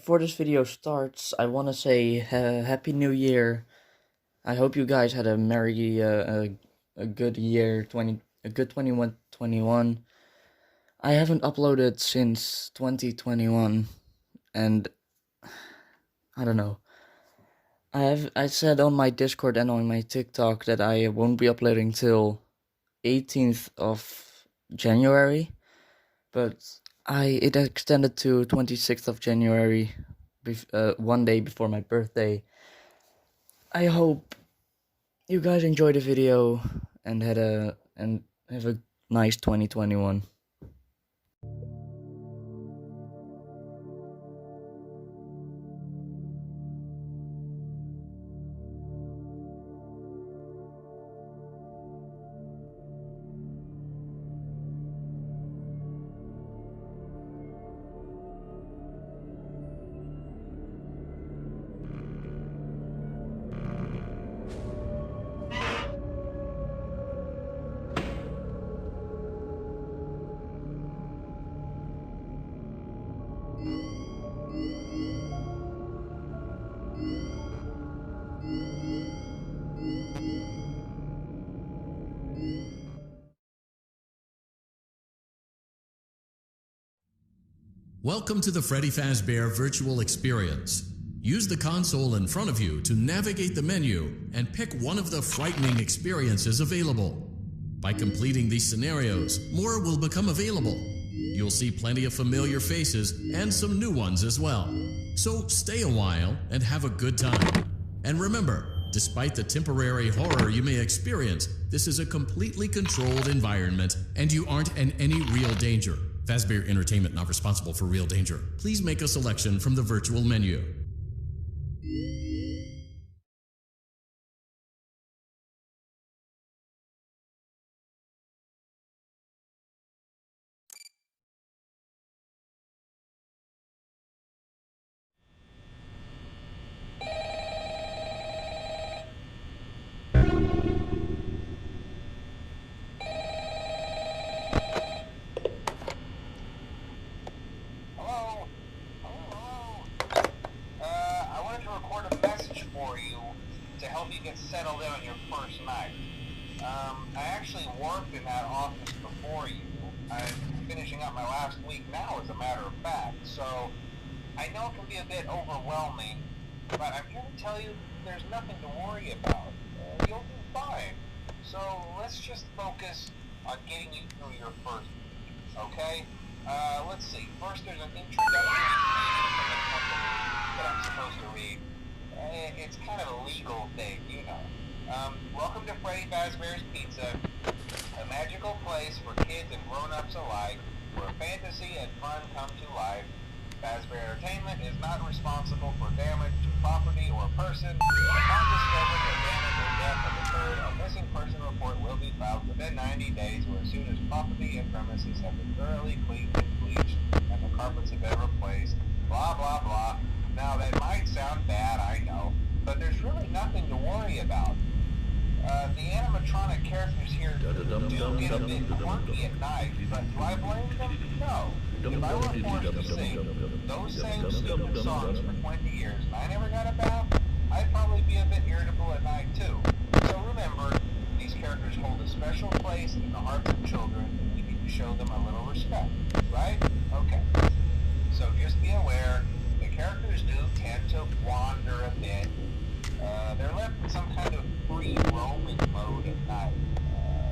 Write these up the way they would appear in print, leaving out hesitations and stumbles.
Before this video starts, I want to say Happy New Year. I hope you guys had a merry, a good year, a good 21. I haven't uploaded since 2021, and I don't know. I said on my Discord and on my TikTok that I won't be uploading till 18th of January, but it extended to 26th of January, one day before my birthday. I hope you guys enjoyed the video and have a nice 2021. Welcome to the Freddy Fazbear Virtual Experience. Use the console in front of you to navigate the menu and pick one of the frightening experiences available. By completing these scenarios, more will become available. You'll see plenty of familiar faces and some new ones as well. So stay a while and have a good time. And remember, despite the temporary horror you may experience, this is a completely controlled environment and you aren't in any real danger. Fazbear Entertainment not responsible for real danger. Please make a selection from the virtual menu. Get settled in on your first night. I actually worked in that office before you. I'm finishing up my last week now, as a matter of fact, so I know it can be a bit overwhelming, but I'm here to tell you there's nothing to worry about. You'll do fine. So let's just focus on getting you through your first week, okay? Let's see. First, there's an introductory statement from the company that I'm supposed to read. It's kind of a legal thing, you know. Welcome to Freddy Fazbear's Pizza, a magical place for kids and grown-ups alike, where fantasy and fun come to life. Fazbear Entertainment is not responsible for damage to property or person. Upon discovering that damage or death has occurred, a missing person report will be filed within 90 days or as soon as property and premises have been thoroughly cleaned and bleached and the carpets have been replaced. Blah, blah, blah. Now, that might sound bad, I know, but there's really nothing to worry about. The animatronic characters here do get a bit quirky at night, but do I blame them? No. If I were forced to sing those same stupid songs for 20 years and I never got a bath, I'd probably be a bit irritable at night too. So remember, these characters hold a special place in the hearts of children and we need to show them a little respect, right? Okay. So just be aware, the characters do tend to wander a bit. They're left in some kind of free roaming mode at night.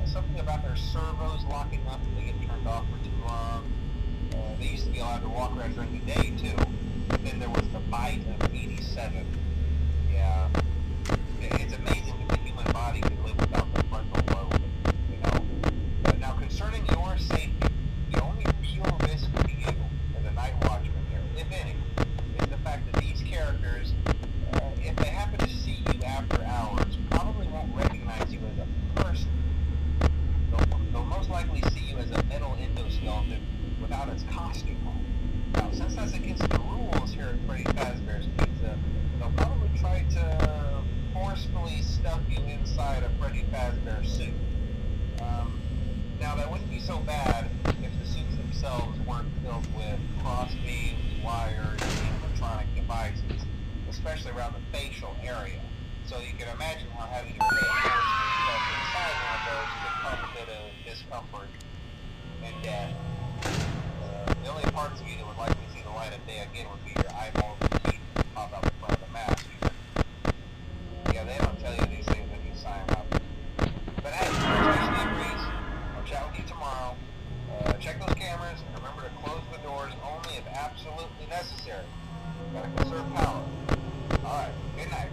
Something about their servos locking up and they get turned off for too long. They used to be allowed to walk around during the day too. But then there was the bite of 87. Yeah. It's amazing that the human body can live without the frontal lobe, you know. Now concerning your safety, the only real risk to you as a night watchman here, if any, is the fact that these characters, if they happen to see you after hours, probably won't recognize you as a person. They'll most likely see you as a metal endoskeleton without its costume on. Now, since that's against the around the facial area. So you can imagine how having your head forcefully pressed inside one of those could cause a bit of discomfort and death. The only parts of you that would likely see the light of day again would be your eyeballs and teeth that pop out the front of the mask. Yeah, they don't tell you these things when you sign up. But hey, especially in Greece, I'll chat with you tomorrow. Check those cameras and remember to close the doors only if absolutely necessary. Gotta conserve power. Alright, good night.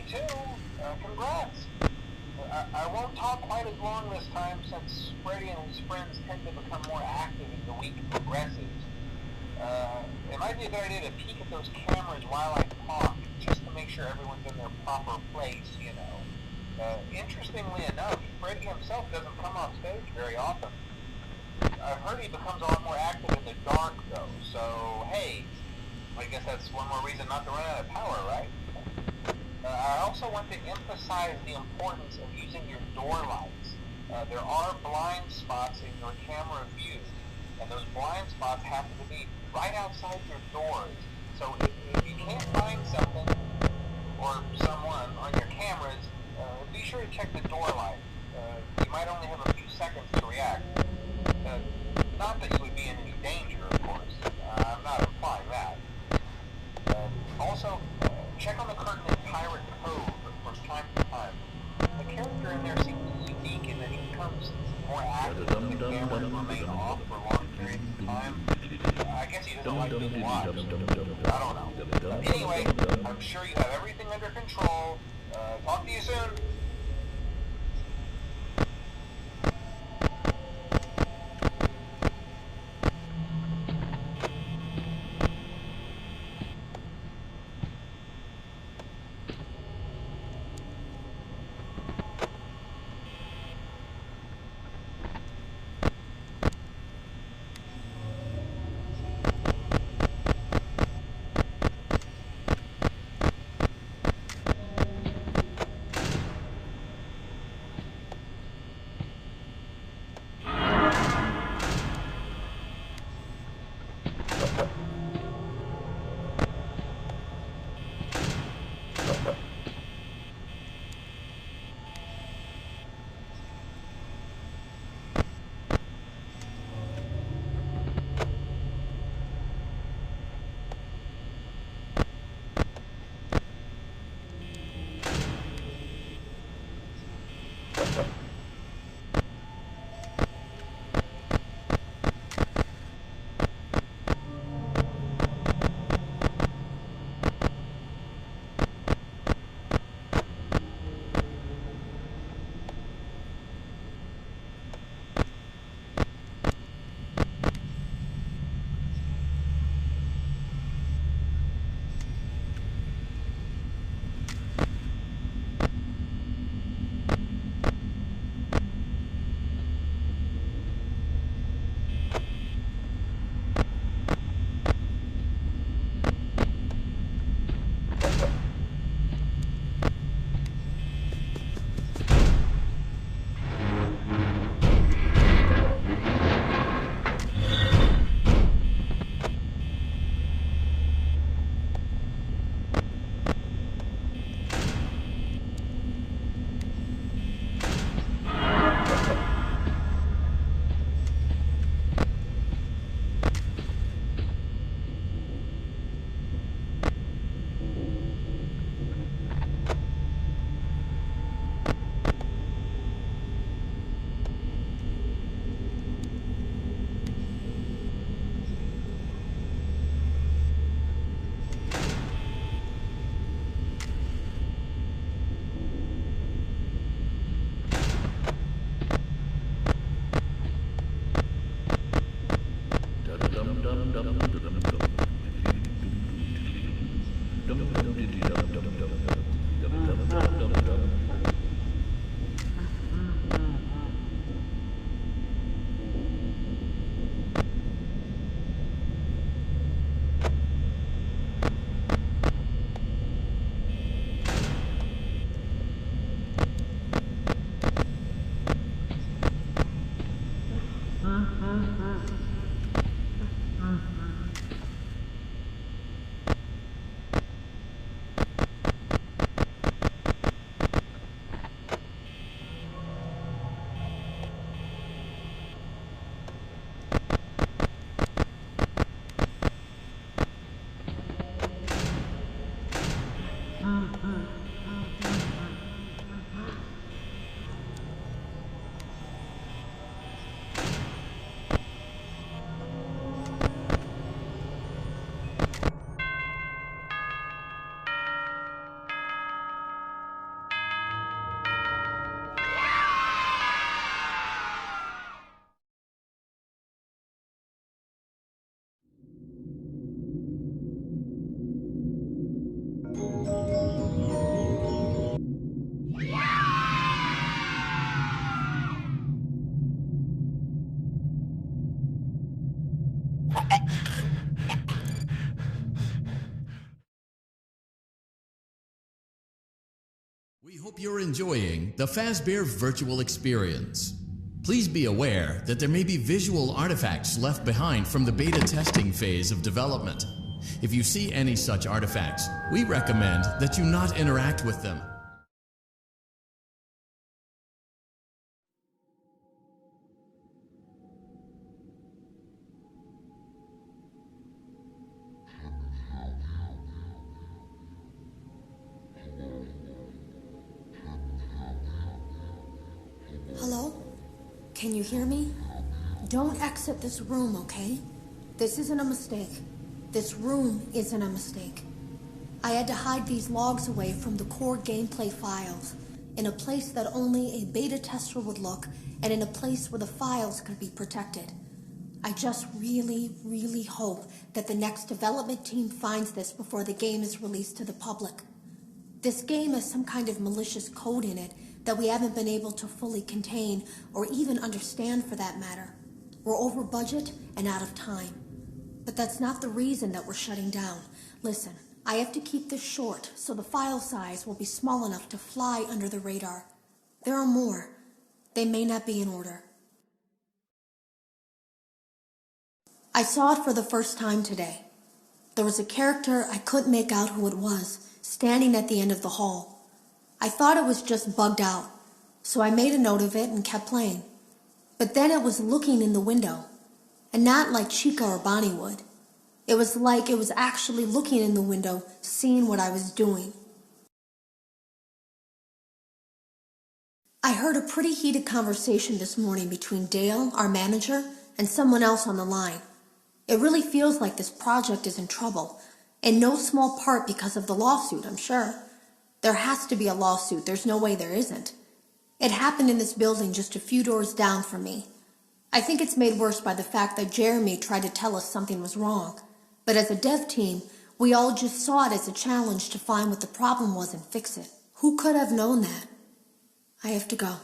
too. Congrats. I won't talk quite as long this time since Freddy and his friends tend to become more active as the week progresses. It might be a good idea to peek at those cameras while I talk, just to make sure everyone's in their proper place, you know. Interestingly enough, Freddy himself doesn't come off stage very often. I've heard he becomes a lot more active in the dark, though, so hey, I guess that's one more reason not to run out of power, right? I also want to emphasize the importance of using your door lights. There are blind spots in your camera view, and those blind spots happen to be right outside your doors. So if you can't find something or someone on your cameras, be sure to check the door light. You might only have a few seconds to react. Not that you would be in any danger, of course. I'm not implying that. Also, check on the curtain in Pirate Cove from time to time. The character in there seems unique in that he becomes more active when the cameras remain off for long periods of time. I guess he doesn't like being watched. I don't know. Anyway, I'm sure you have everything under control. Talk to you soon. We hope you're enjoying the Fazbear virtual experience. Please be aware that there may be visual artifacts left behind from the beta testing phase of development. If you see any such artifacts, we recommend that you not interact with them. Hello? Can you hear me? Don't exit this room, okay? This isn't a mistake. This room isn't a mistake. I had to hide these logs away from the core gameplay files, in a place that only a beta tester would look, and in a place where the files could be protected. I just really, really hope that the next development team finds this before the game is released to the public. This game has some kind of malicious code in it that we haven't been able to fully contain or even understand, for that matter. We're over budget and out of time. But that's not the reason that we're shutting down. Listen, I have to keep this short so the file size will be small enough to fly under the radar. There are more. They may not be in order. I saw it for the first time today. There was a character I couldn't make out who it was, standing at the end of the hall. I thought it was just bugged out, so I made a note of it and kept playing. But then it was looking in the window, and not like Chica or Bonnie would. It was like it was actually looking in the window, seeing what I was doing. I heard a pretty heated conversation this morning between Dale, our manager, and someone else on the line. It really feels like this project is in trouble, in no small part because of the lawsuit, I'm sure. There has to be a lawsuit. There's no way there isn't. It happened in this building just a few doors down from me. I think it's made worse by the fact that Jeremy tried to tell us something was wrong. But as a dev team, we all just saw it as a challenge to find what the problem was and fix it. Who could have known that? I have to go.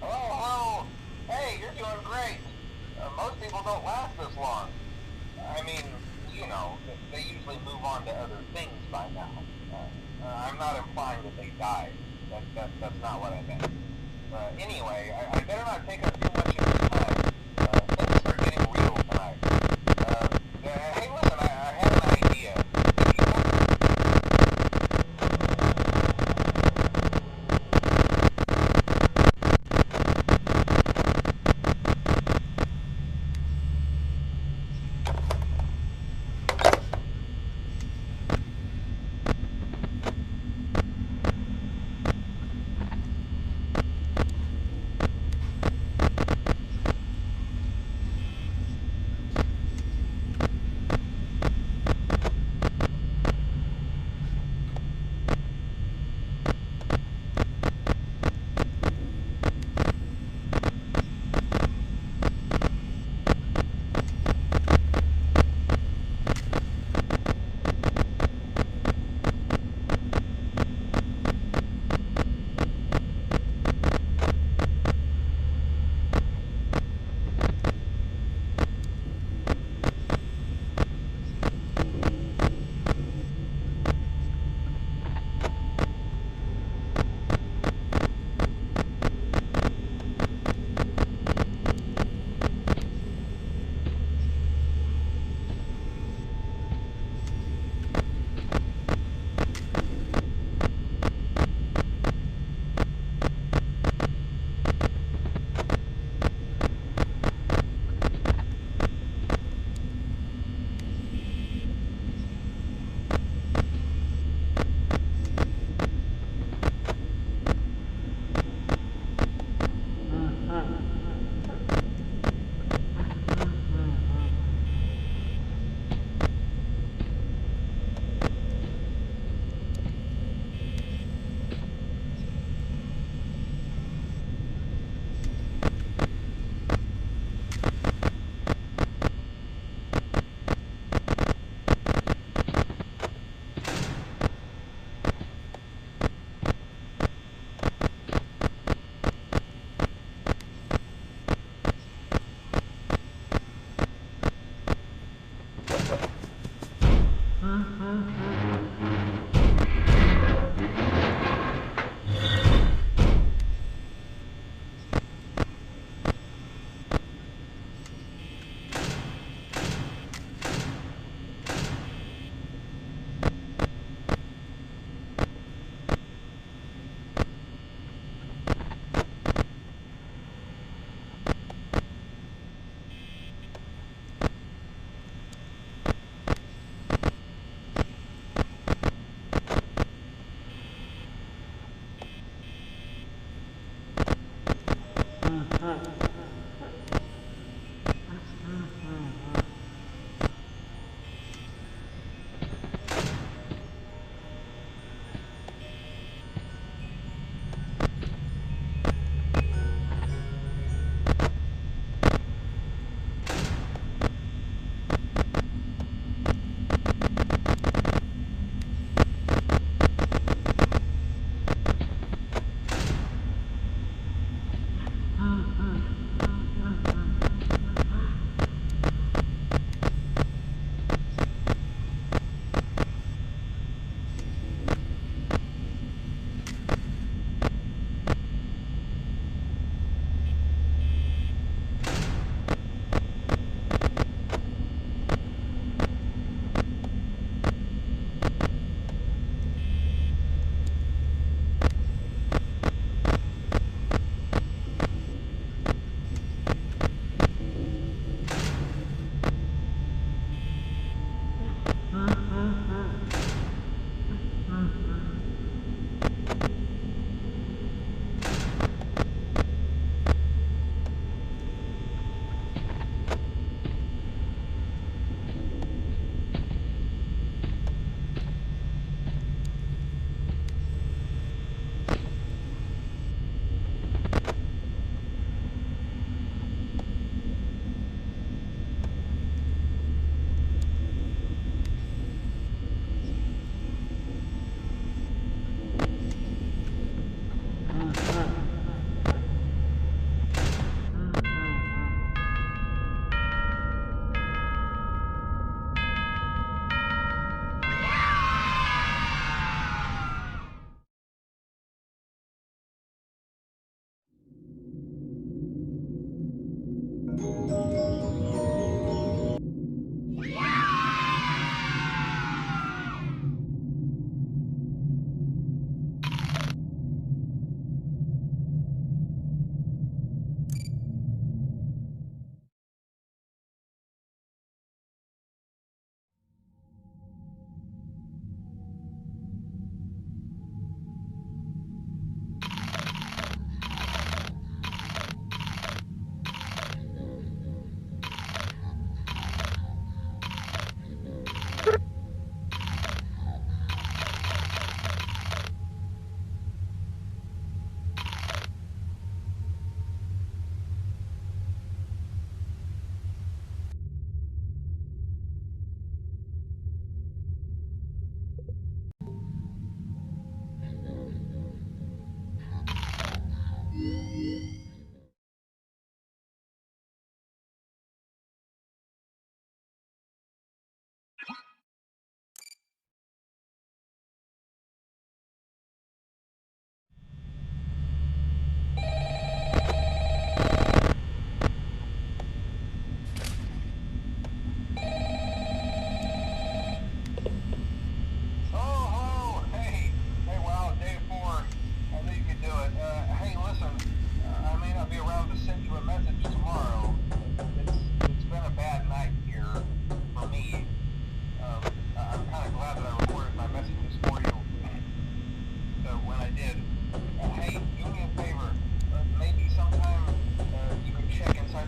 Hello? Hey, you're doing great. Most people don't last this long. I mean, you know, they usually move on to other things by now. I'm not implying that they died. That's not what I meant. Anyway, I better not take up too much of your time. Things are getting real tonight. Hey, listen, I had an idea. If you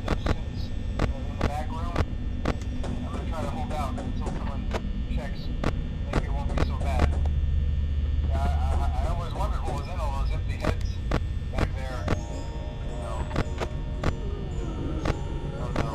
those suits in the back room. I'm gonna try to hold out until someone checks. Maybe it won't be so bad. Yeah, I always wondered what was in all those empty heads back there. You know. Oh no.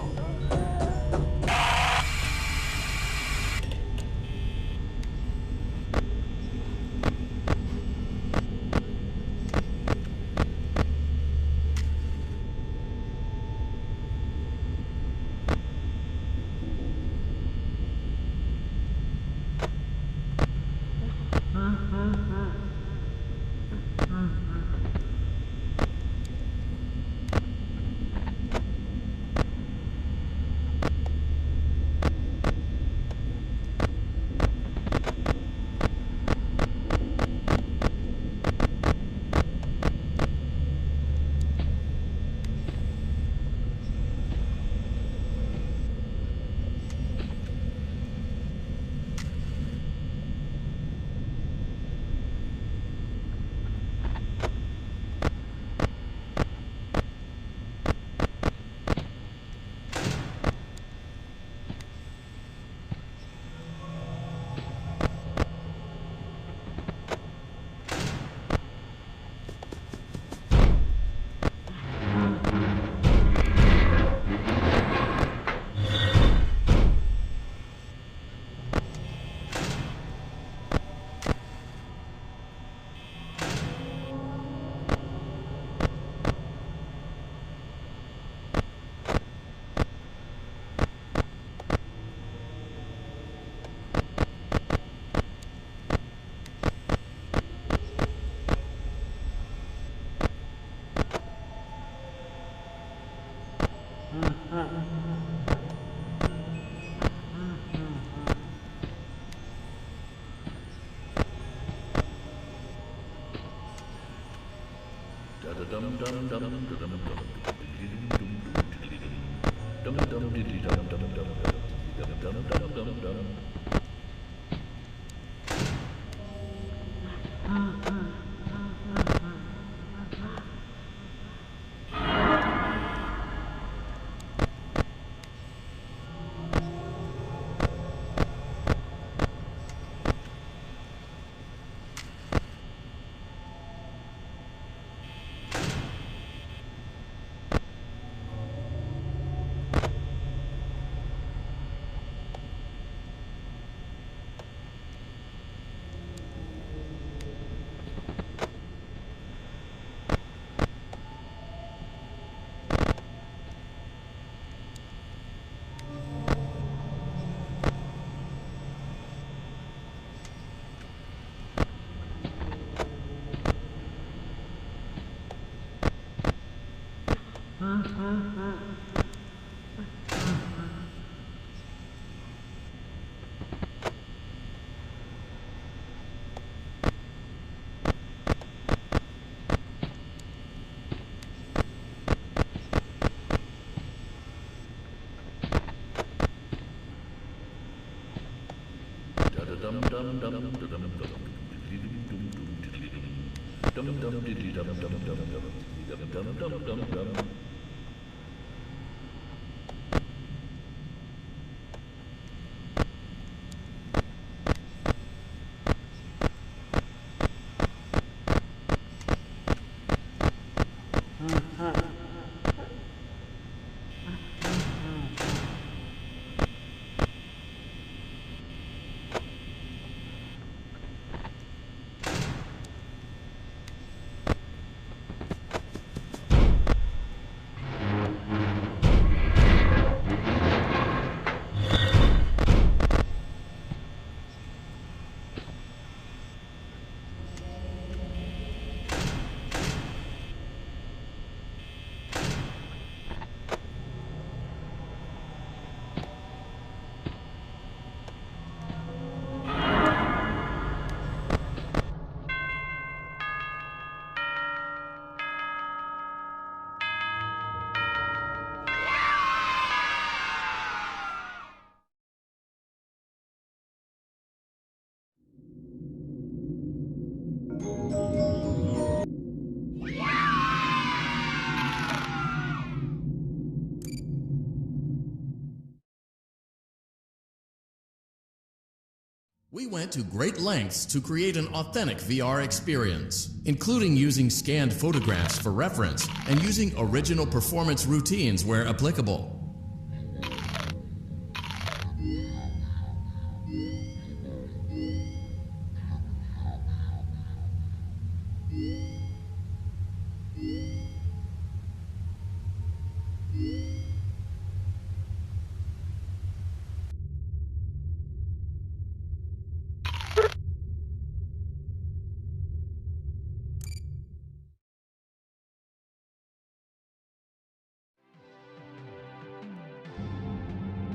We went to great lengths to create an authentic VR experience, including using scanned photographs for reference and using original performance routines where applicable.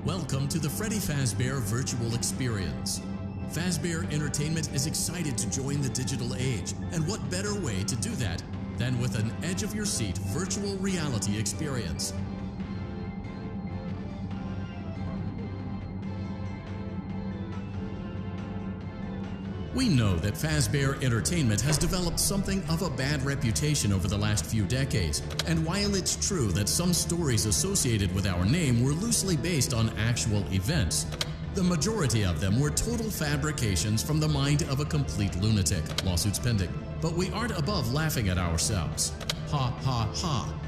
Welcome to the Freddy Fazbear Virtual Experience. Fazbear Entertainment is excited to join the digital age, and what better way to do that than with an edge-of-your-seat virtual reality experience. We know that Fazbear Entertainment has developed something of a bad reputation over the last few decades, and while it's true that some stories associated with our name were loosely based on actual events, the majority of them were total fabrications from the mind of a complete lunatic, lawsuits pending. But we aren't above laughing at ourselves. Ha ha ha.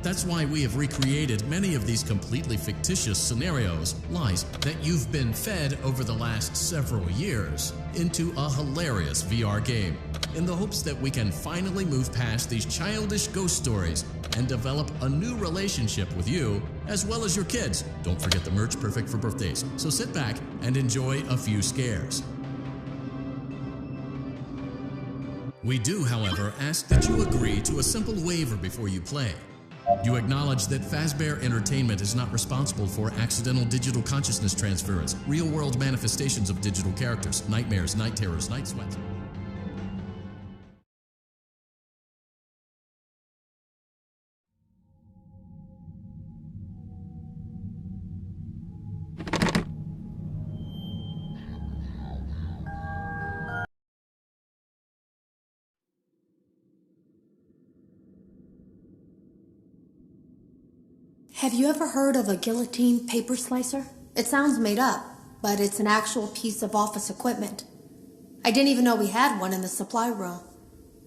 That's why we have recreated many of these completely fictitious scenarios, lies that you've been fed over the last several years, into a hilarious VR game, in the hopes that we can finally move past these childish ghost stories and develop a new relationship with you, as well as your kids. Don't forget the merch, perfect for birthdays. So sit back and enjoy a few scares. We do, however, ask that you agree to a simple waiver before you play. You acknowledge that Fazbear Entertainment is not responsible for accidental digital consciousness transference, real-world manifestations of digital characters, nightmares, night terrors, night sweats. Have you ever heard of a guillotine paper slicer? It sounds made up, but it's an actual piece of office equipment. I didn't even know we had one in the supply room.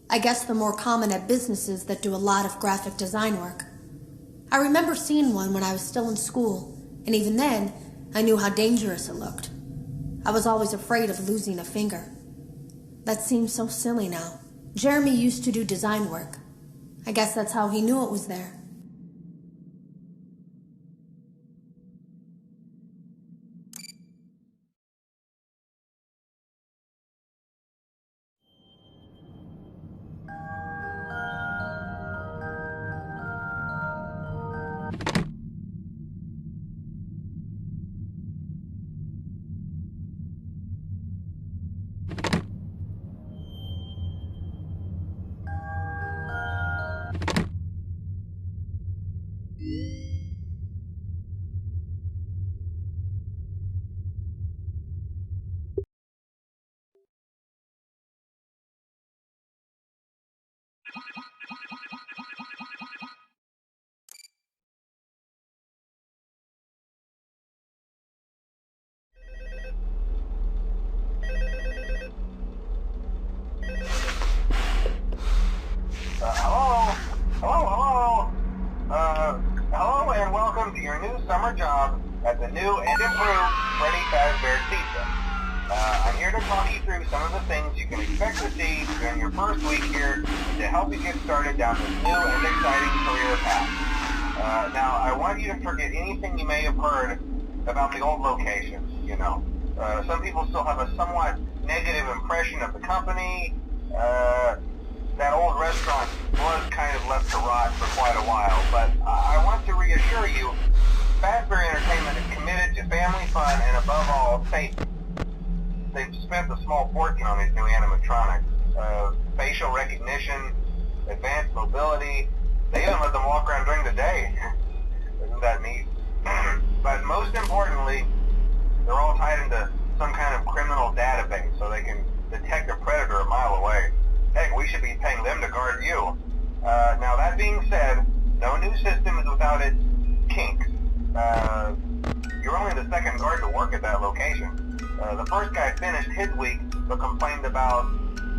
I guess they're more common at businesses that do a lot of graphic design work. I remember seeing one when I was still in school, and even then, I knew how dangerous it looked. I was always afraid of losing a finger. That seems so silly now. Jeremy used to do design work. I guess that's how he knew it was there. Hello and welcome to your new summer job at the new and improved Freddy Fazbear Pizza. I'm here to talk you through some of the things you can expect to see during your first week here to help you get started down this new and exciting career path. Now, I want you to forget anything you may have heard about the old locations, you know. Some people still have a somewhat negative impression of the company. That old restaurant was kind of left to rot for quite a while, but I want to reassure you, Fazbear Entertainment is committed to family fun and above all, safety. They've spent a small fortune on these new animatronics. Facial recognition, advanced mobility, they even let them walk around during the day. Isn't that neat? But most importantly, they're all tied into some kind of criminal database so they can detect a predator a mile away. Heck, we should be paying them to guard you. Now, that being said, no new system is without its kinks. You're only the second guard to work at that location. The first guy finished his week but complained about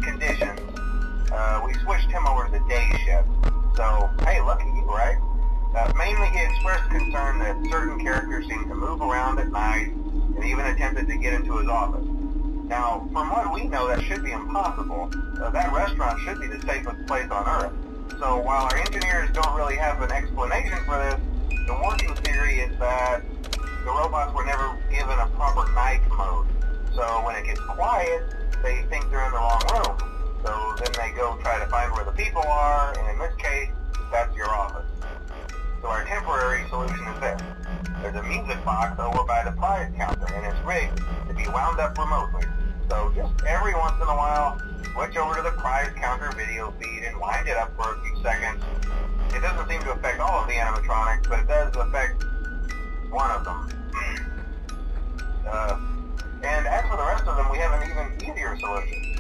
conditions. We switched him over to the day shift. So, hey, lucky you, right? Mainly he expressed concern that certain characters seemed to move around at night and even attempted to get into his office. Now, from what we know, that should be impossible. That restaurant should be the safest place on Earth. So while our engineers don't really have an explanation for this, the working theory is that the robots were never given a proper night mode. So when it gets quiet, they think they're in the wrong room. So then they go try to find where the people are, and in this case, that's your office. So our temporary solution is this. There's a music box over by the prize counter, and it's rigged to be wound up remotely. So just every once in a while, switch over to the prize counter video feed and wind it up for a few seconds. It doesn't seem to affect all of the animatronics, but it does affect one of them. And as for the rest of them, we have an even easier solution.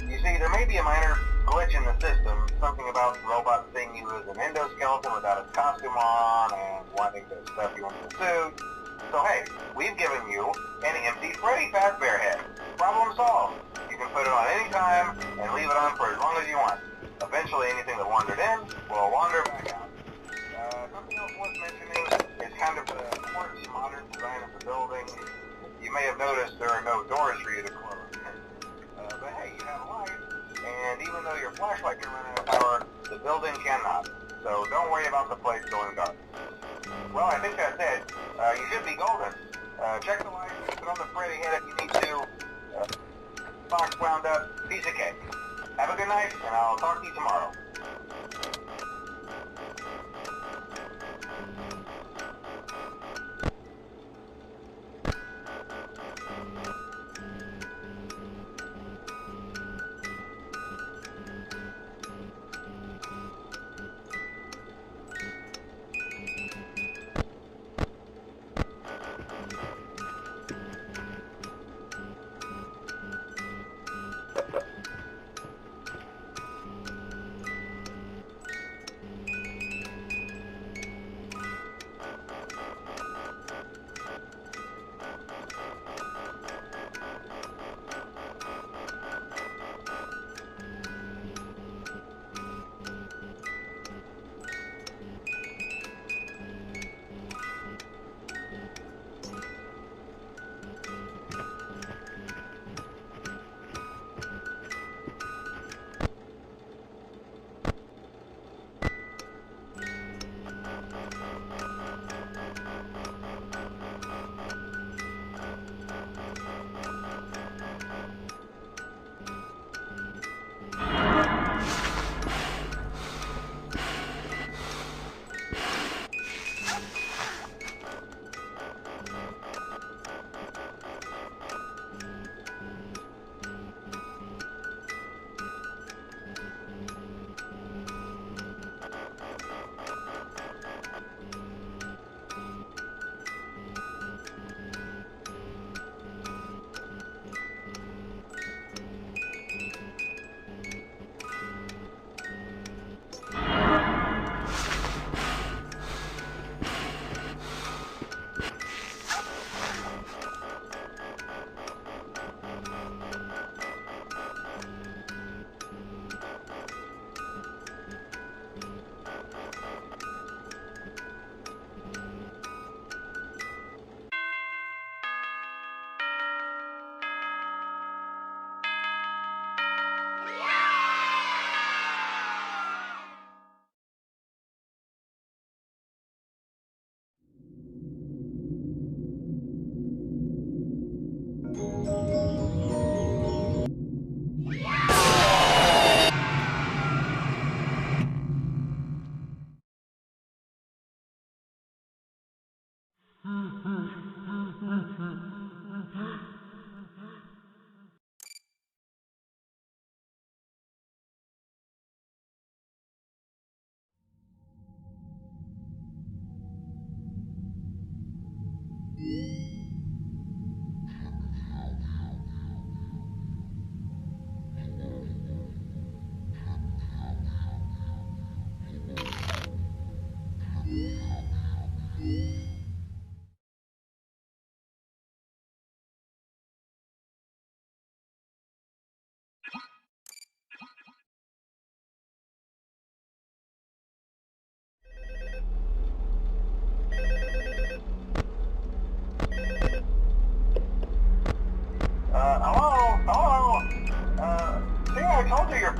You see, there may be a minor glitch in the system, something about the robot seeing you as an endoskeleton without its costume on and wanting to stuff you into the suit. So hey, we've given you an empty Freddy Fazbear head. Problem solved. You can put it on any time and leave it on for as long as you want. Eventually anything that wandered in will wander back out. Something else worth mentioning is kind of the quirky modern design of the building. You may have noticed there are no doors for you to close. But hey, you have a light, and even though your flashlight can run out of power, the building cannot. So don't worry about the place going dark. Well, I think that's it. You should be golden. Check the lights, put on the Freddy head if you need to. Box wound up, piece of cake. Have a good night, and I'll talk to you tomorrow.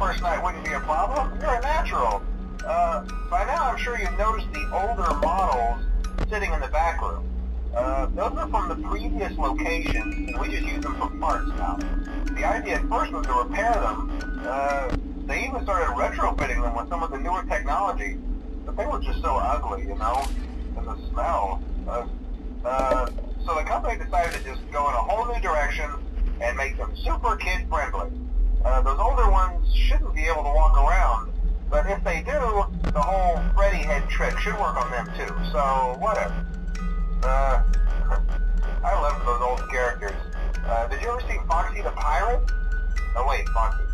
first night wouldn't be a problem. You're a natural. By now I'm sure you've noticed the older models sitting in the back room. Those are from the previous location, and we just use them for parts now. The idea at first was to repair them. They even started retrofitting them with some of the newer technology, but they were just so ugly, you know, and the smell. So the company decided to just go in a whole new direction and make them super kid-friendly. Those older ones shouldn't be able to walk around, but if they do, the whole Freddy head trick should work on them too, so whatever. I love those old characters. Did you ever see Foxy the Pirate? Oh wait, Foxy.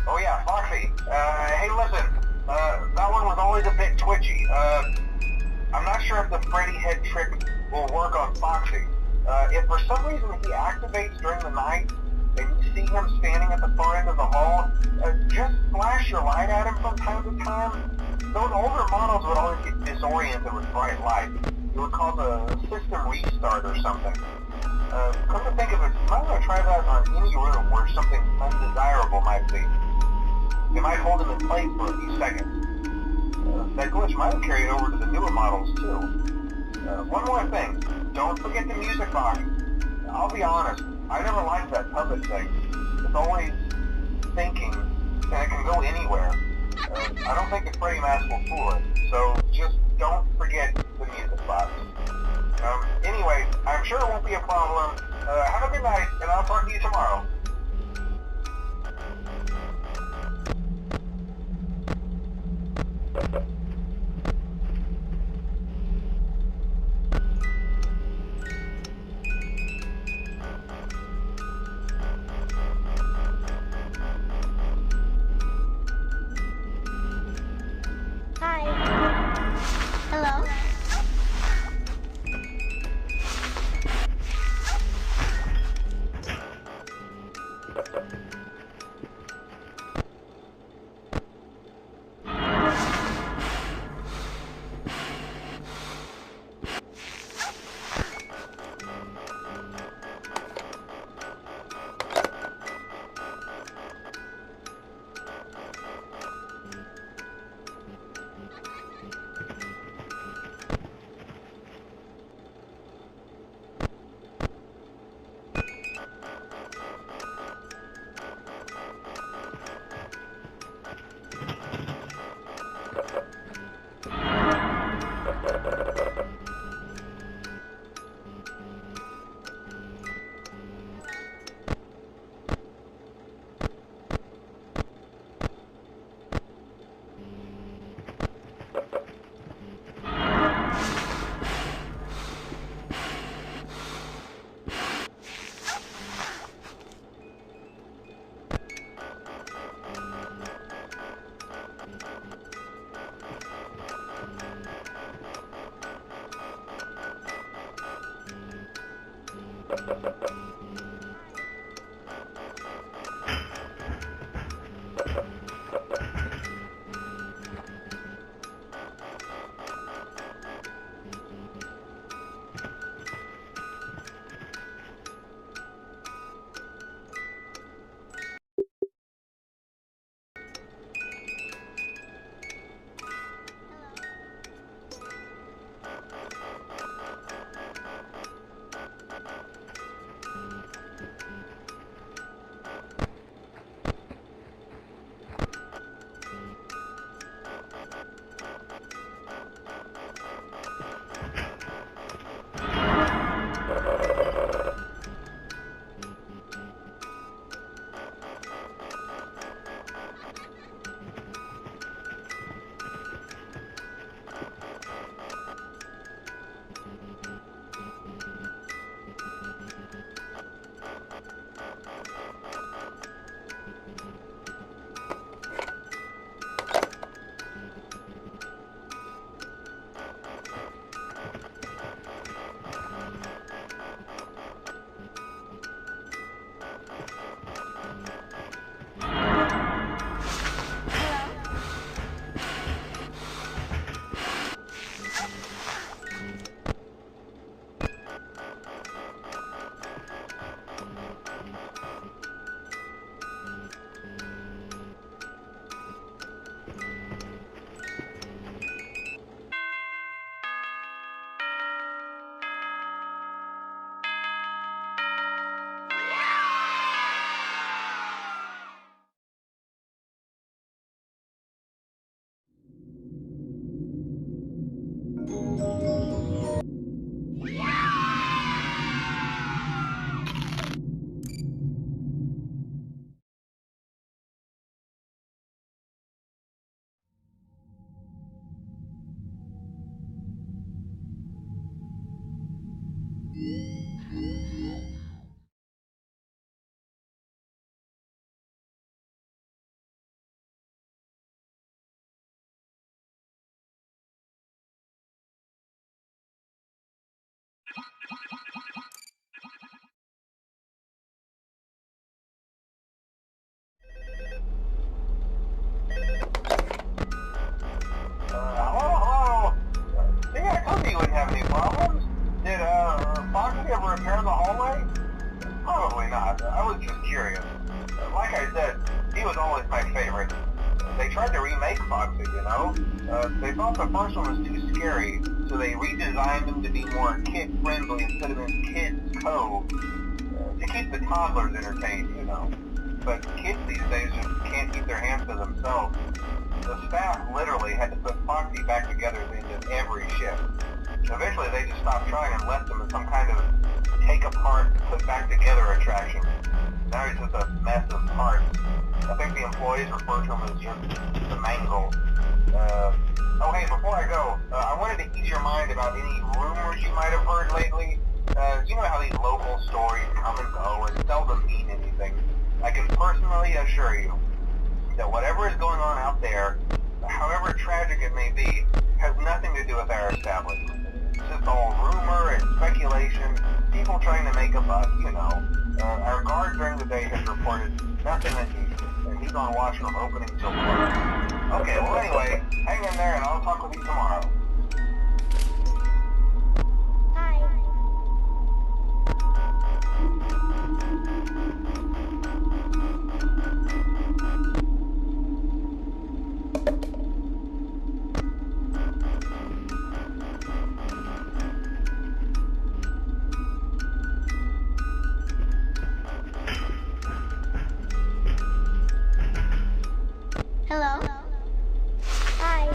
Oh yeah, Foxy. Hey listen, that one was always a bit twitchy. I'm not sure if the Freddy head trick will work on Foxy. If for some reason he activates during the night, and you see him standing at the far end of the hall, just flash your light at him from time to time. Those older models would always get disoriented with bright light. It would cause a system restart or something. Come to think of it, you might want to try that on any room where something undesirable might be. It might hold him in place for a few seconds. That glitch might have carried over to the newer models too. One more thing, don't forget the music box. I'll be honest, I never liked that puppet thing. It's always thinking, and it can go anywhere. I don't think the Freddy mask will fool it, so just don't forget the music box. Anyway, I'm sure it won't be a problem. Have a good night, and I'll talk to you tomorrow. Hi. Hello? repair the hallway? Probably not. I was just curious. Like I said, he was always my favorite. They tried to remake Foxy, you know? They thought the first one was too scary, so they redesigned him to be more kid-friendly and put him in Kids Cove to keep the toddlers entertained, you know. But kids these days just can't keep their hands to themselves. The staff literally had to put Foxy back together at the end of every shift. Eventually they just stopped trying and left him as some kind of take apart, put back together attraction. Now he's just a mess of parts. I think the employees refer to him as just the mangle. Oh hey, before I go, I wanted to ease your mind about any rumors you might have heard lately. You know how these local stories come and go and seldom mean anything. I can personally assure you that whatever is going on out there, however tragic it may be, has nothing to do with our establishment. It's just all rumor and speculation, people trying to make a buck, you know. Our guard during the day has reported nothing unusual, and he's on watch from opening till close. Okay, well anyway, hang in there and I'll talk with you tomorrow. Hi. Hello? Hi.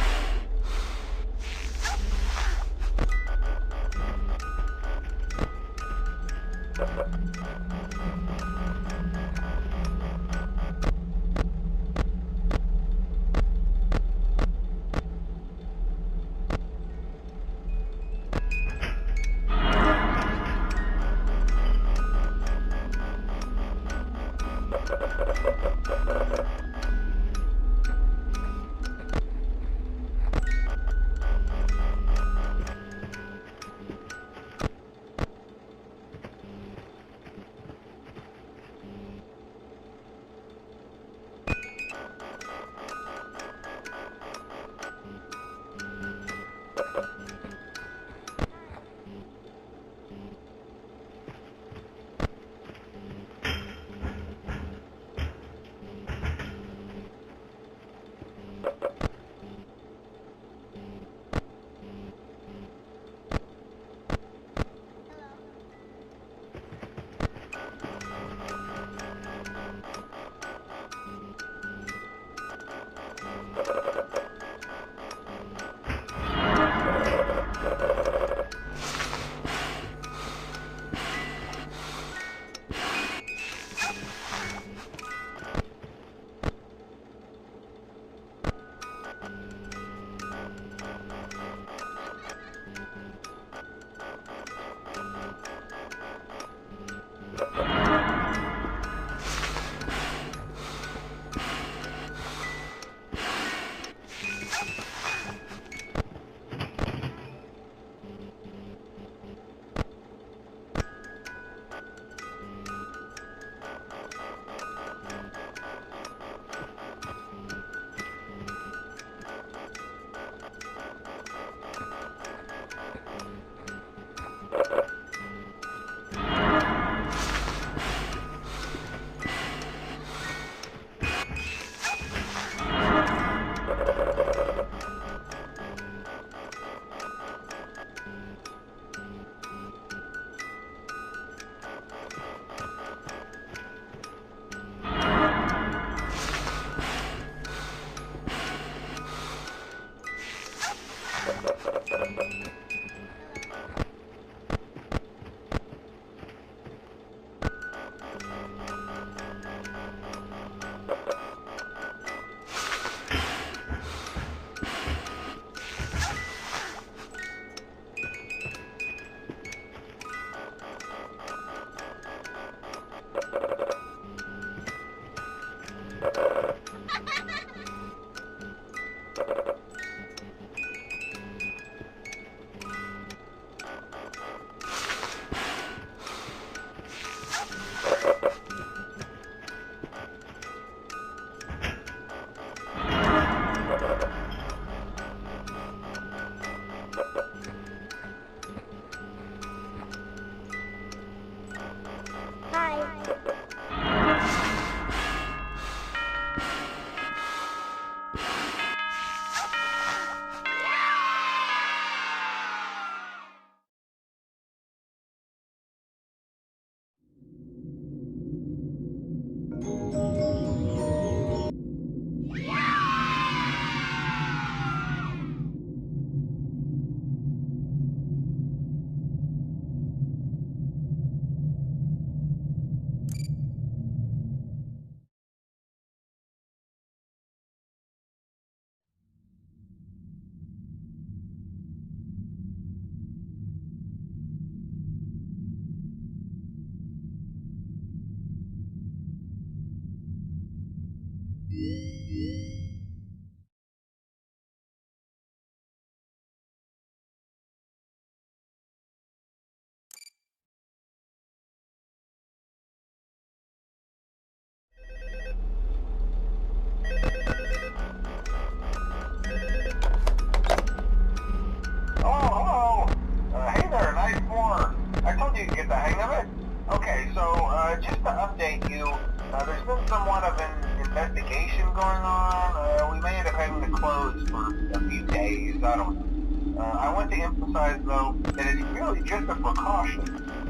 somewhat of an investigation going on. We may end up having to close for a few days. I don't know. I want to emphasize, though, that it's really just a precaution.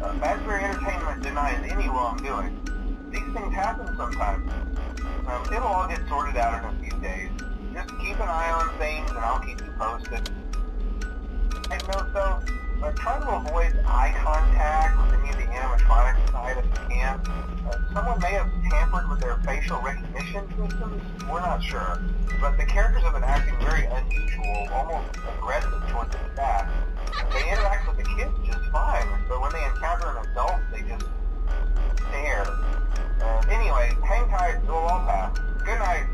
Fazbear Entertainment denies any wrongdoing. These things happen sometimes. It'll all get sorted out in a few days. Just keep an eye on things, and I'll keep you posted. Take note, though, try to avoid eye contact with any of the animatronic side if you can. Someone may have tampered with their facial recognition systems. We're not sure. But the characters have been acting very unusual, almost aggressive towards the staff. They interact with the kids just fine, but when they encounter an adult, they just stare. Anyway, hang tight, it'll all pass. Good night.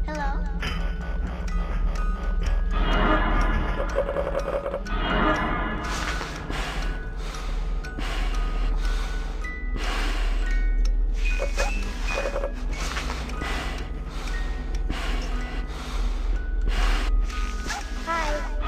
Hello? Hi.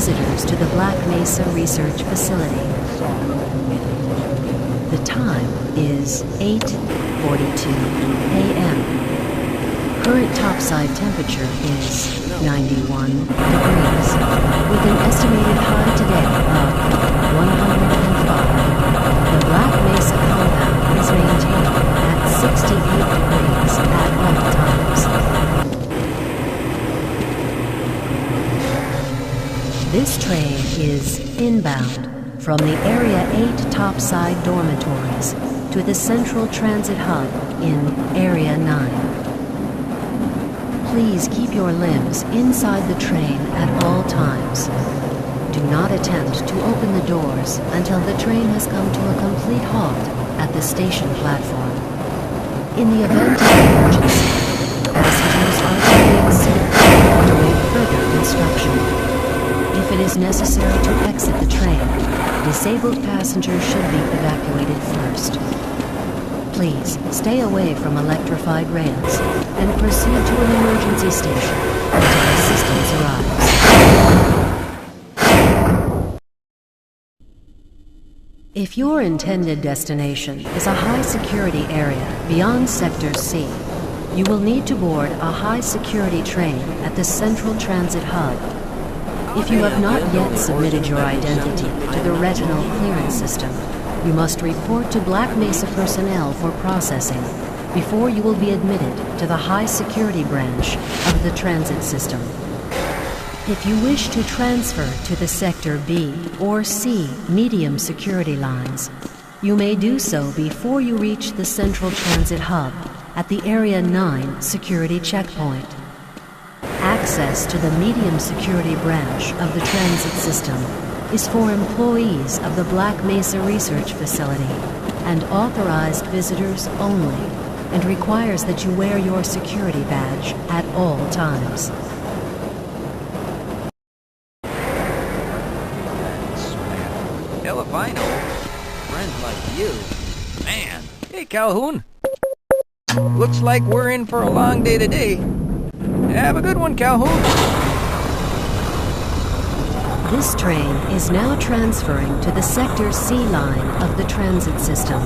visitors to the Black Mesa Research Facility. The time is 8:42 a.m. Current topside temperature is 91 degrees, with an estimated high today of 105. The Black Mesa compound is maintained at 68 degrees at all times. This train is inbound from the Area 8 topside dormitories to the Central Transit Hub in Area 9. Please keep your limbs inside the train at all times. Do not attempt to open the doors until the train has come to a complete halt at the station platform. In the event of an emergency, passengers are to remain seated and await further instruction. If it is necessary to exit the train, disabled passengers should be evacuated first. Please stay away from electrified rails and proceed to an emergency station until assistance arrives. If your intended destination is a high-security area beyond Sector C, you will need to board a high-security train at the Central Transit Hub. If you have not yet submitted your identity to the retinal clearance system, you must report to Black Mesa personnel for processing before you will be admitted to the high-security branch of the transit system. If you wish to transfer to the Sector B or C medium security lines, you may do so before you reach the Central Transit Hub at the Area 9 security checkpoint. Access to the medium security branch of the transit system is for employees of the Black Mesa Research Facility and authorized visitors only, and requires that you wear your security badge at all times. Hell if I know. Friends like you. Man. Hey, Calhoun. Looks like we're in for a long day today. Have a good one, Calhoun. This train is now transferring to the Sector C line of the transit system.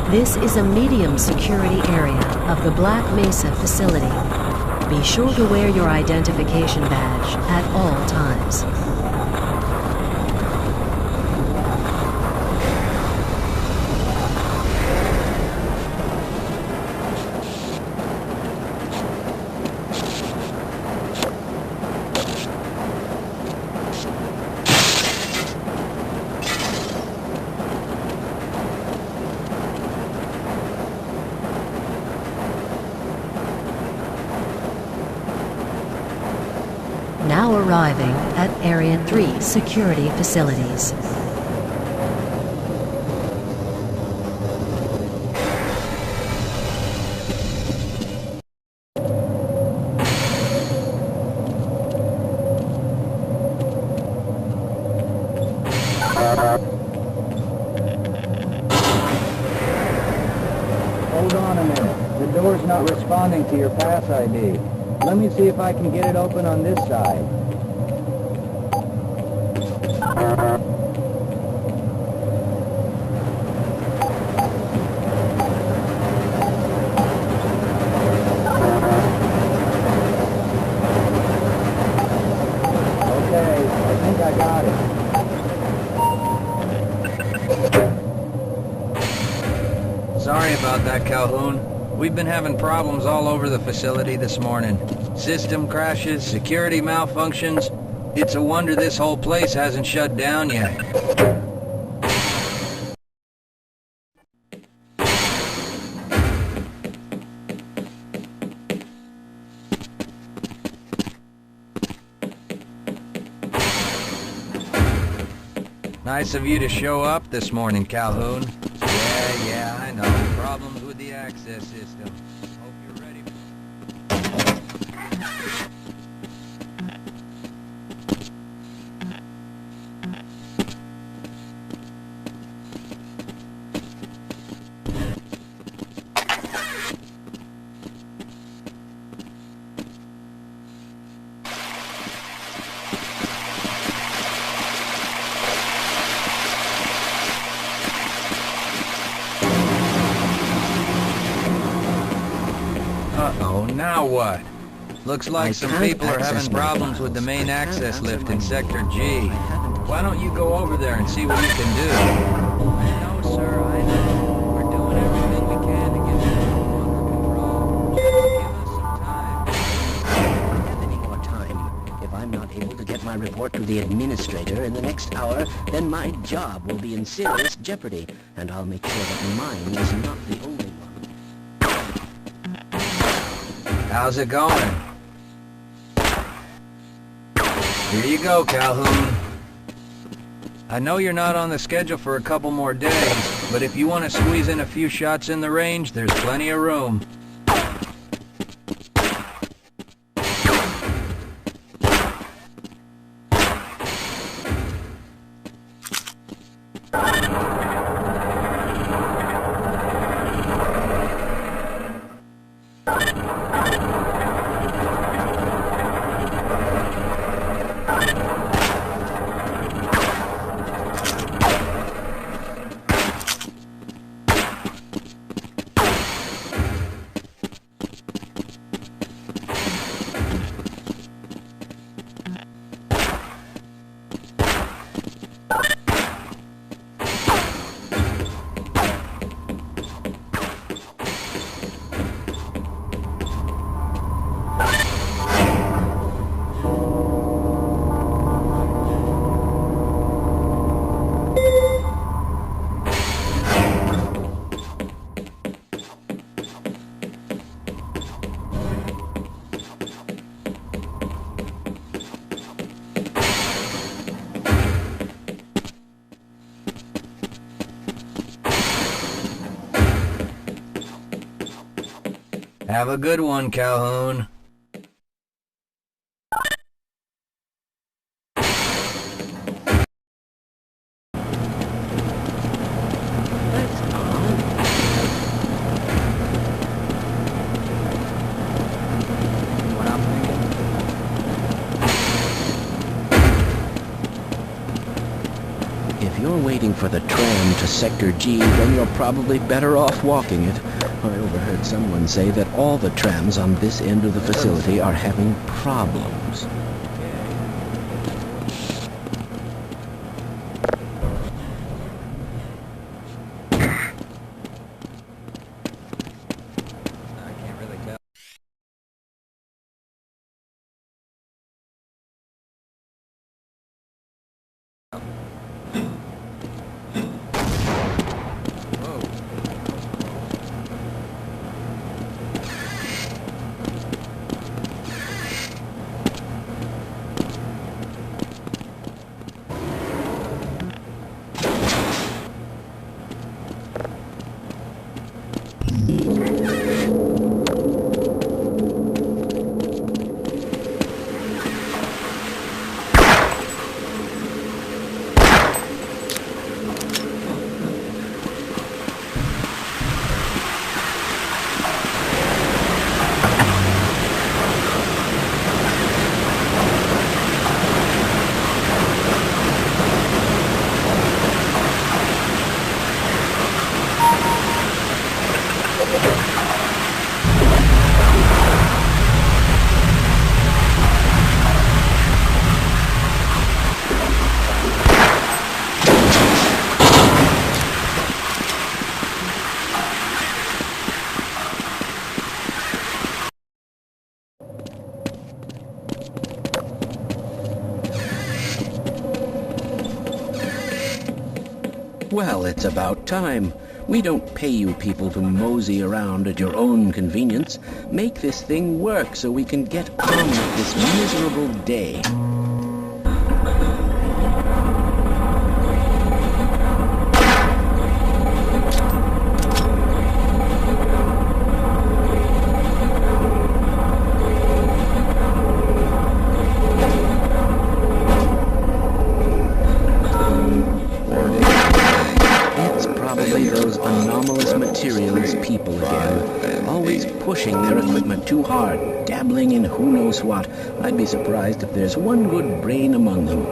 This is a medium security area of the Black Mesa facility. Be sure to wear your identification badge at all times. Now arriving at Area 3 security facilities. Hold on a minute. The door's not responding to your pass ID. Let me see if I can get it open on this side. Okay, I think I got it. Sorry about that, Calhoun. We've been having problems all over the facility this morning. System crashes, security malfunctions. It's a wonder this whole place hasn't shut down yet. Nice of you to show up this morning, Calhoun. Yeah, I know. Problems with the access system. Hope you're ready. Uh-oh, now what? Looks like I some can't people are access having my problems with the files. main I can't access answer lift my in Sector phone. G. I haven't- Why don't you go over there and see what you can do? No, sir, I know. We're doing everything we can to get this under control. Give us some time. I don't have any more time. If I'm not able to get my report to the administrator in the next hour, then my job will be in serious jeopardy, and I'll make sure that mine is not the only one. How's it going? Here you go, Calhoun. I know you're not on the schedule for a couple more days, but if you want to squeeze in a few shots in the range, there's plenty of room. Have a good one, Calhoun. What I'm thinking? If you're waiting for the tram to Sector G, then you're probably better off walking it. I overheard someone say that all the trams on this end of the facility are having problems. I can't really tell. Whoa. Well, it's about time. We don't pay you people to mosey around at your own convenience. Make this thing work so we can get on with this miserable day. It's probably those anomalous materials people again, always pushing their equipment too hard, dabbling in who knows what. I'd be surprised if there's one good brain among them.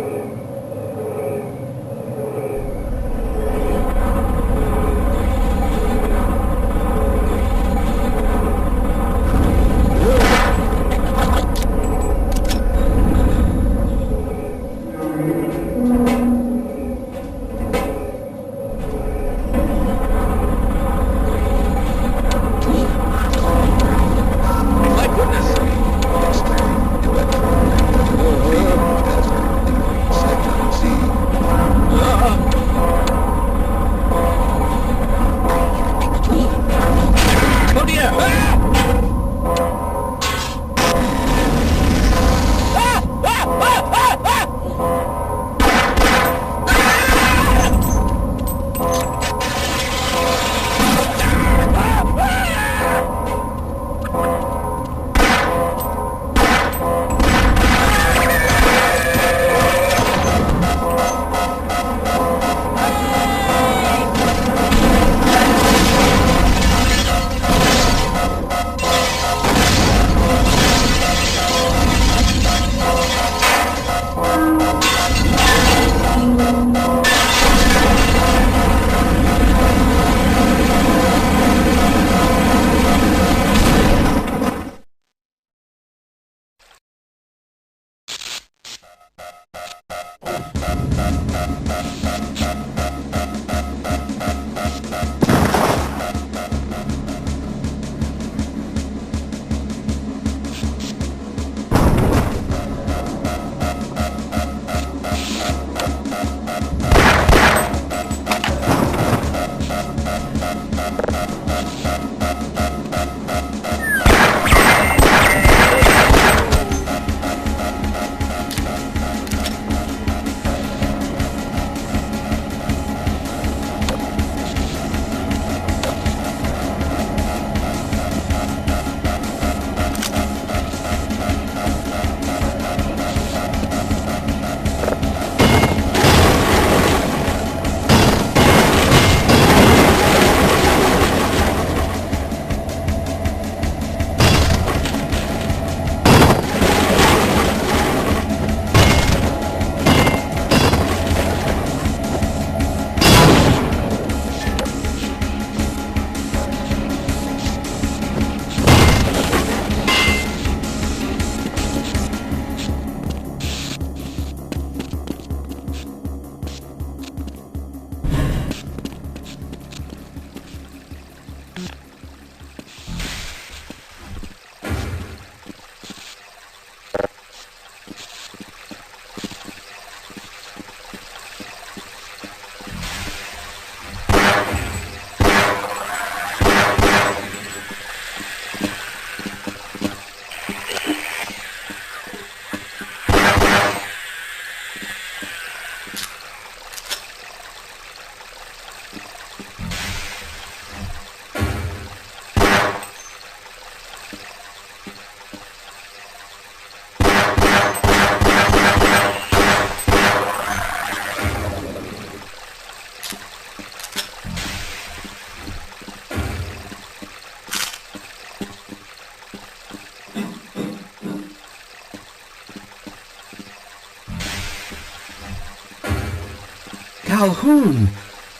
Calhoun!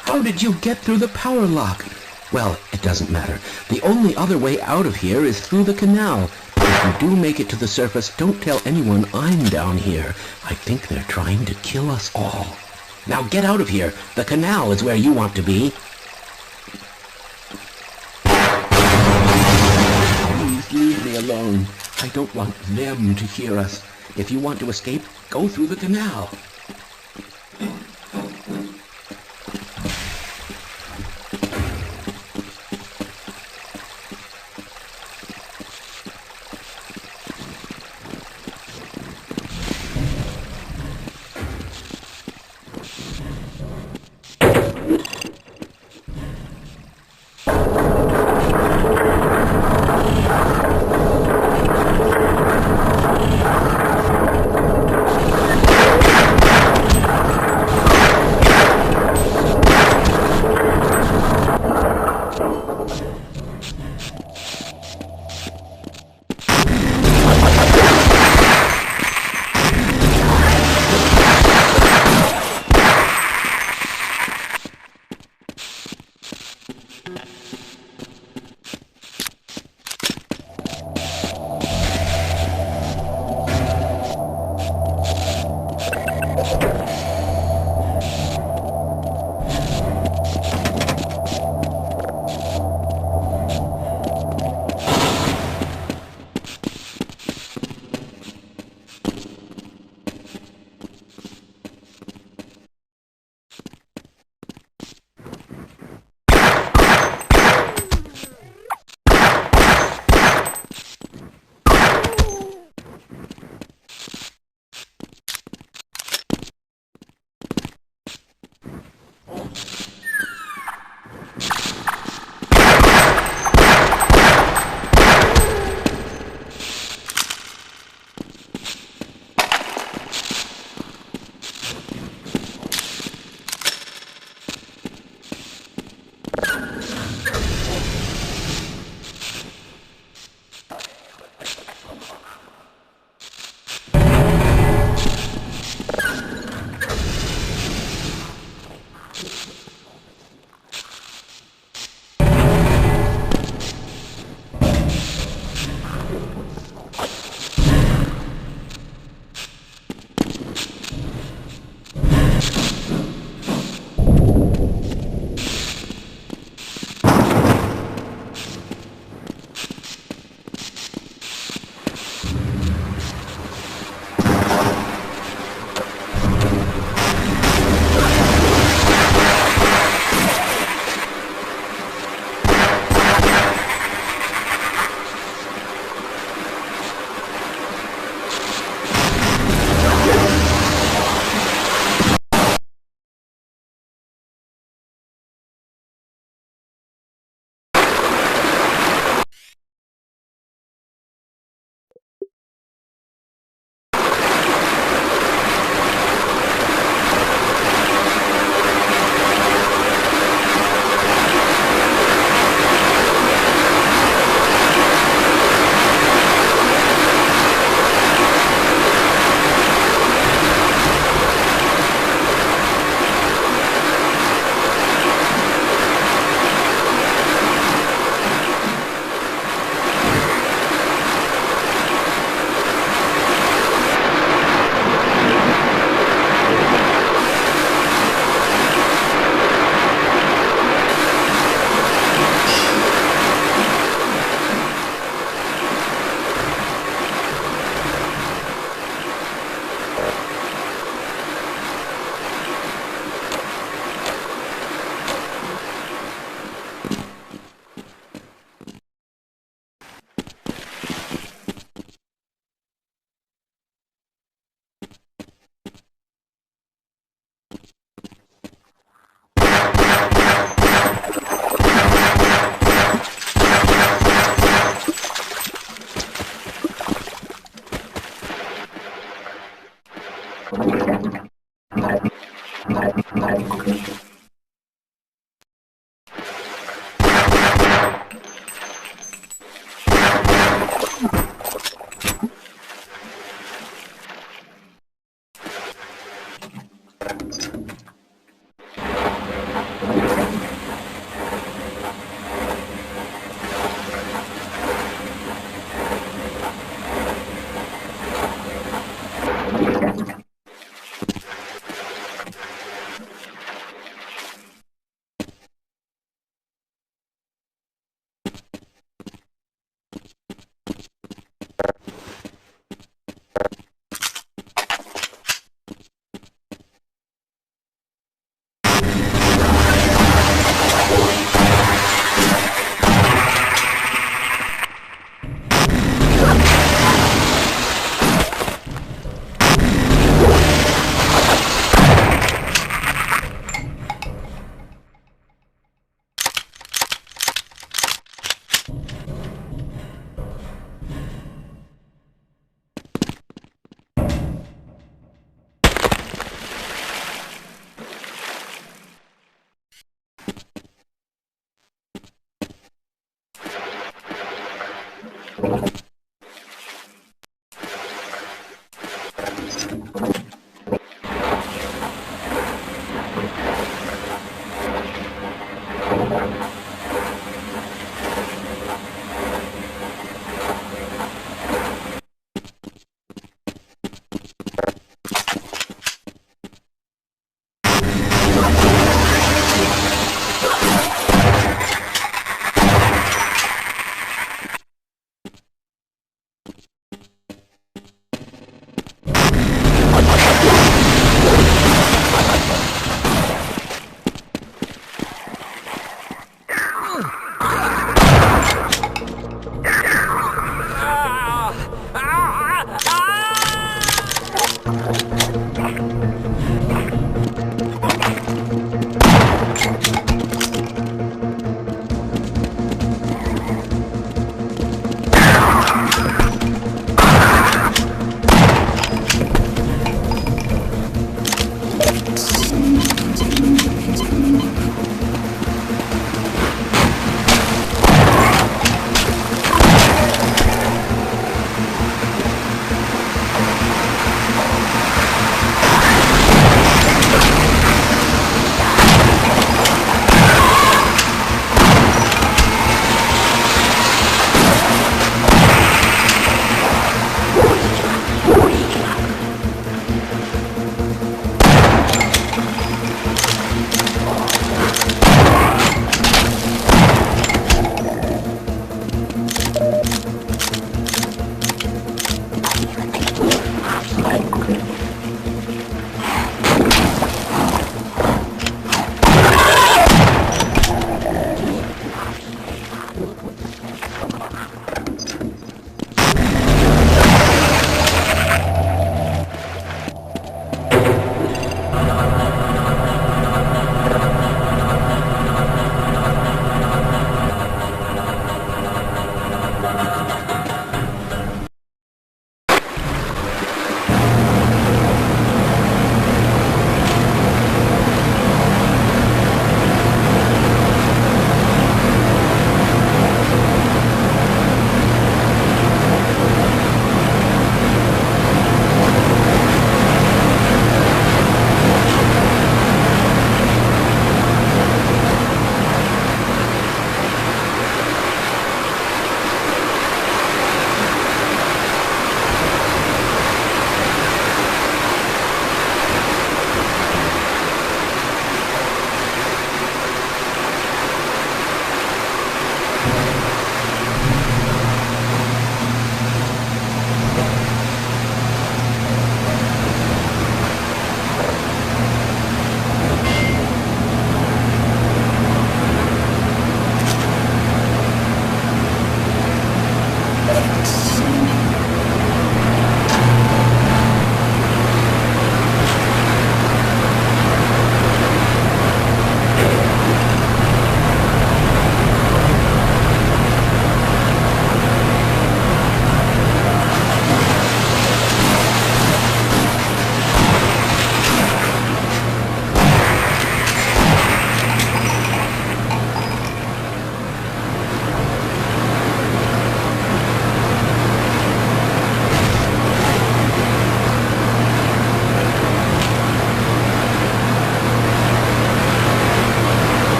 How did you get through the power lock? Well, it doesn't matter. The only other way out of here is through the canal. If you do make it to the surface, don't tell anyone I'm down here. I think they're trying to kill us all. Now get out of here. The canal is where you want to be. Please leave me alone. I don't want them to hear us. If you want to escape, go through the canal.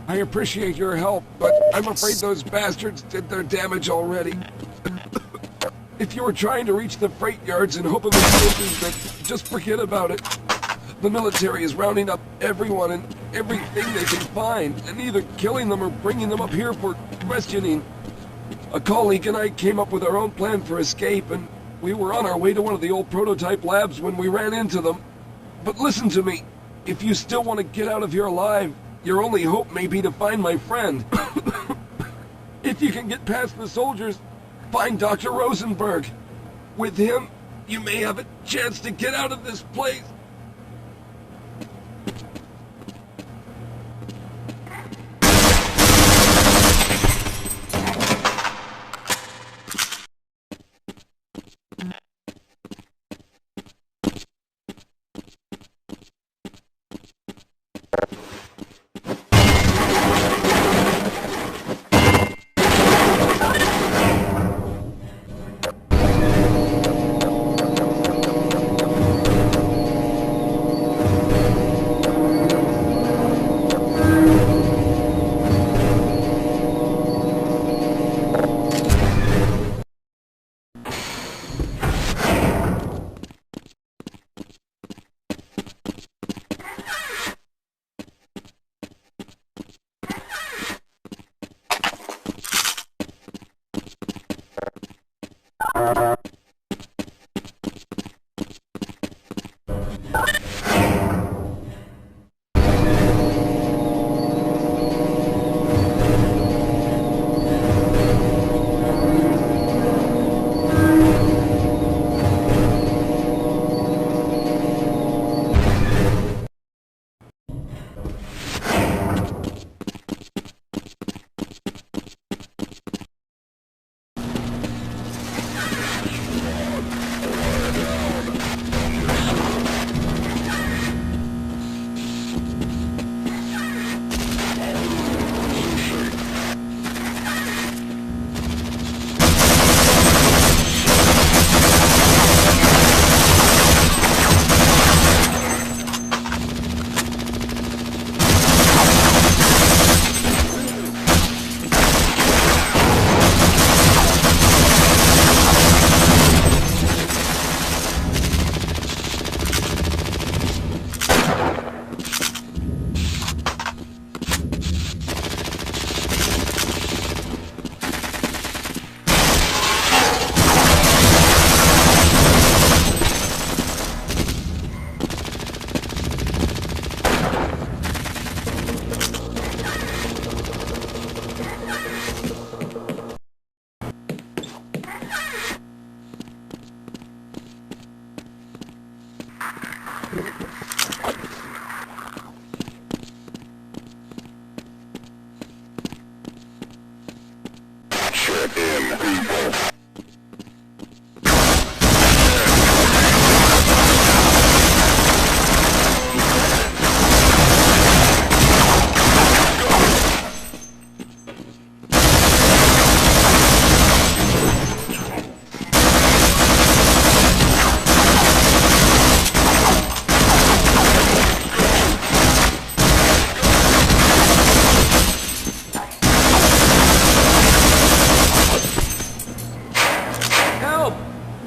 I appreciate your help, but I'm afraid those bastards did their damage already. If you were trying to reach the freight yards in hope of escaping, then just forget about it. The military is rounding up everyone and everything they can find, and either killing them or bringing them up here for questioning. A colleague and I came up with our own plan for escape, and we were on our way to one of the old prototype labs when we ran into them. But listen to me. If you still want to get out of here alive, your only hope may be to find my friend. If you can get past the soldiers, find Dr. Rosenberg. With him, you may have a chance to get out of this place.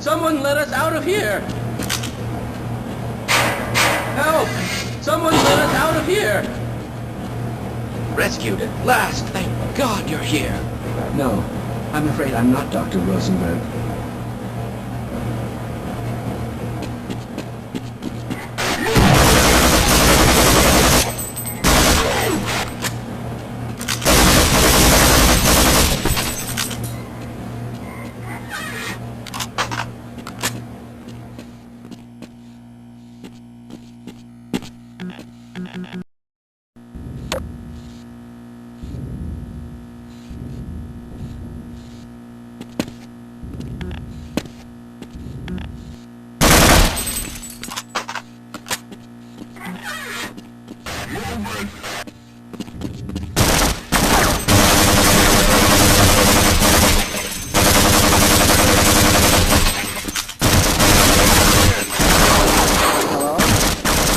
Someone let us out of here! Help! Someone let us out of here! Rescued at last! Thank God you're here! No, I'm afraid I'm not Dr. Rosenberg.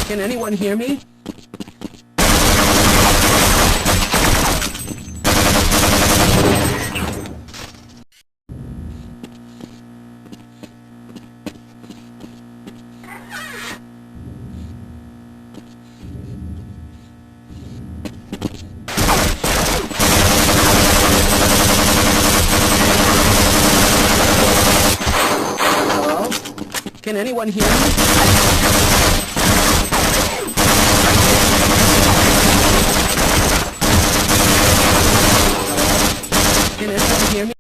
Can anyone hear me? Can anyone hear me? Can anyone hear me?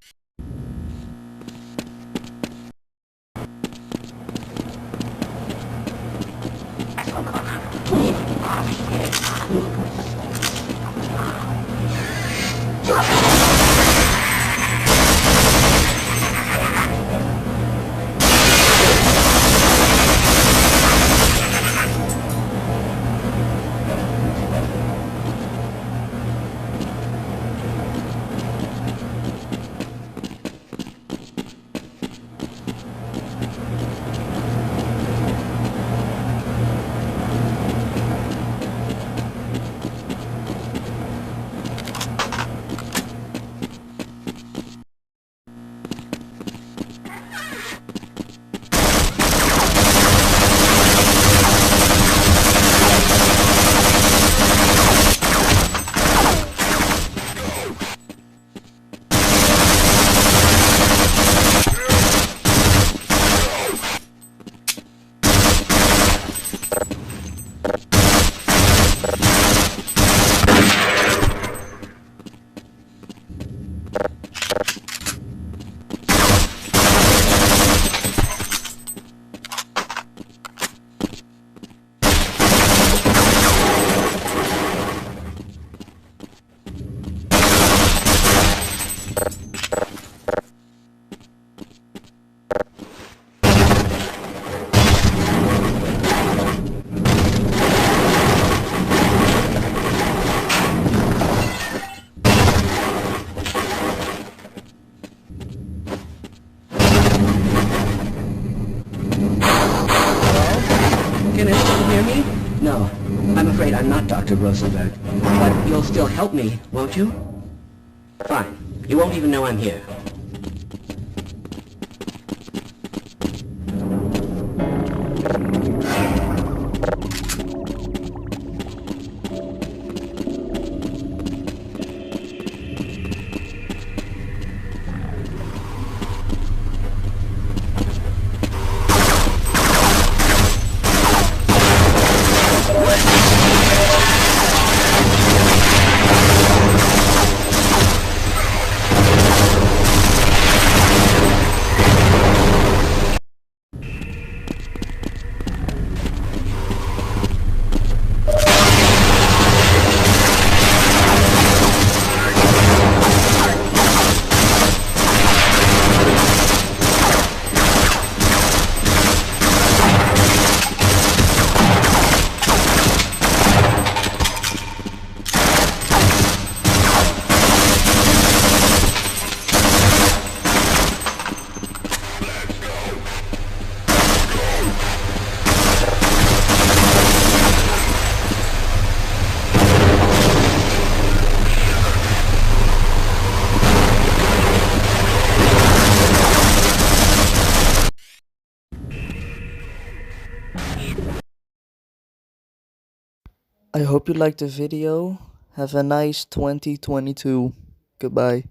Can anyone hear me? No, I'm afraid I'm not Dr. Rosenberg. But you'll still help me, won't you? Fine. You won't even know I'm here. I hope you liked the video. Have a nice 2022. Goodbye.